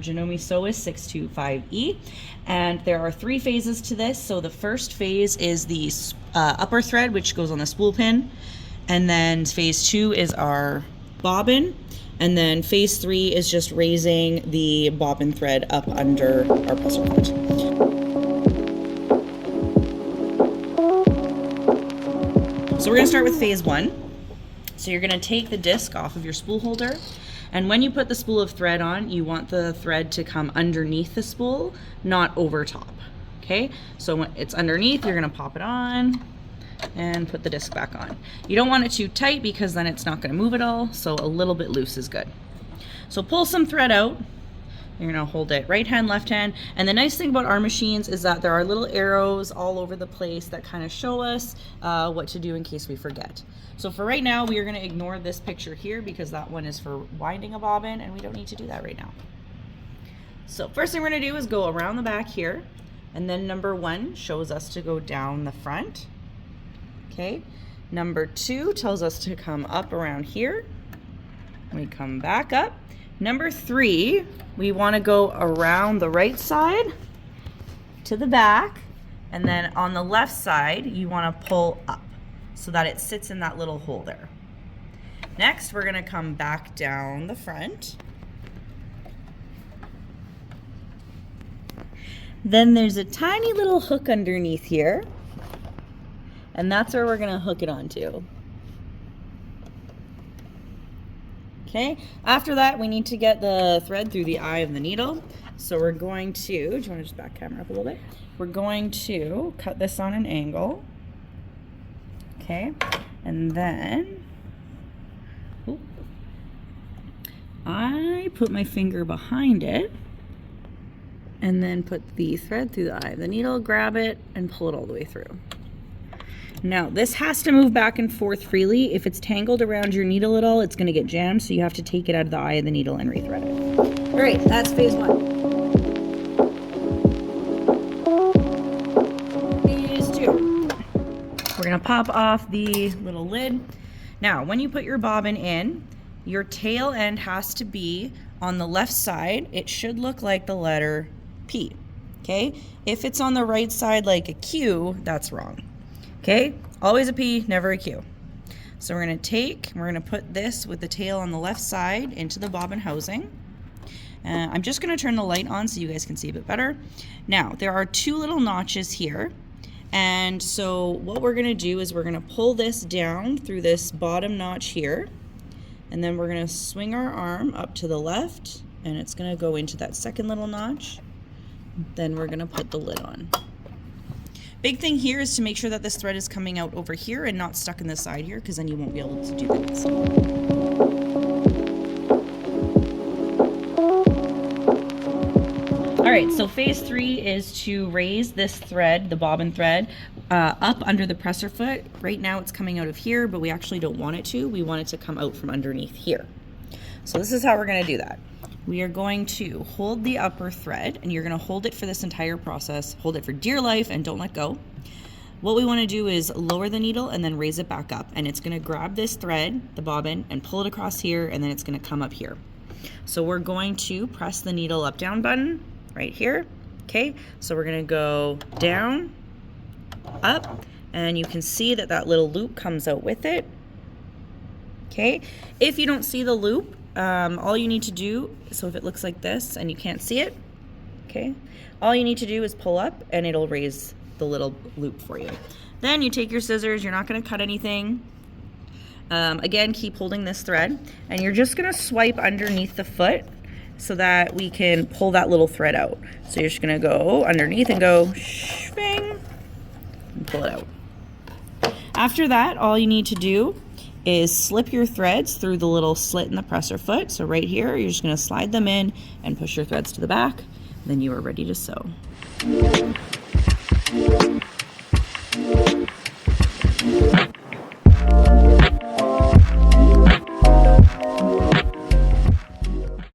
Janome Sewist 625E, and there are 3 phases to this. So the first phase is the upper thread, which goes on the spool pin, and then phase 2 is our bobbin, and then phase 3 is just raising the bobbin thread up under our presser foot. So we're going to start with phase 1. So you're going to take the disc off of your spool holder, and when you put the spool of thread on, you want the thread to come underneath the spool, not over top. Okay, so when it's underneath, you're going to pop it on and put the disc back on. You don't want it too tight because then it's not going to move at all, so a little bit loose is good. So pull some thread out. You're going to hold it right hand, left hand. And the nice thing about our machines is that there are little arrows all over the place that kind of show us what to do in case we forget. So for right now, we are going to ignore this picture here because that one is for winding a bobbin and we don't need to do that right now. So first thing we're going to do is go around the back here, and then number 1 shows us to go down the front. Okay, number 2 tells us to come up around here. We come back up. Number 3, we want to go around the right side to the back, and then on the left side, you want to pull up so that it sits in that little hole there. Next, we're going to come back down the front. Then there's a tiny little hook underneath here, and that's where we're going to hook it onto. Okay, after that, we need to get the thread through the eye of the needle. So we're going to, do you want to just back camera up a little bit? We're going to cut this on an angle. Okay, and then I put my finger behind it and then put the thread through the eye of the needle, grab it, and pull it all the way through. Now, this has to move back and forth freely. If it's tangled around your needle at all, it's going to get jammed, so you have to take it out of the eye of the needle and rethread it. All right, that's phase 1. Phase 2. We're going to pop off the little lid. Now, when you put your bobbin in, your tail end has to be on the left side. It should look like the letter P, okay? If it's on the right side like a Q, that's wrong. Okay, always a P, never a Q. So we're going to put this with the tail on the left side into the bobbin housing. I'm just going to turn the light on so you guys can see a bit better. Now, there are 2 little notches here. And so what we're going to do is we're going to pull this down through this bottom notch here. And then we're going to swing our arm up to the left, and it's going to go into that second little notch. Then we're going to put the lid on. Big thing here is to make sure that this thread is coming out over here and not stuck in the side here, because then you won't be able to do that. All right, so phase 3 is to raise this thread, the bobbin thread, up under the presser foot. Right now it's coming out of here, but we actually don't want it to. We want it to come out from underneath here. So this is how we're going to do that. We are going to hold the upper thread, and you're going to hold it for this entire process. Hold it for dear life and don't let go. What we want to do is lower the needle and then raise it back up, and it's going to grab this thread, the bobbin, and pull it across here, and then it's going to come up here. So we're going to press the needle up down button right here. Okay, so we're going to go down, up, and you can see that that little loop comes out with it. Okay, if you don't see the loop, all you need to do, so if it looks like this and you can't see it, okay, all you need to do is pull up and it'll raise the little loop for you. Then you take your scissors, you're not going to cut anything. Again, keep holding this thread, and you're just going to swipe underneath the foot so that we can pull that little thread out. So you're just going to go underneath and go swing and pull it out. After that, all you need to do is slip your threads through the little slit in the presser foot. So right here, you're just going to slide them in and push your threads to the back. Then you are ready to sew.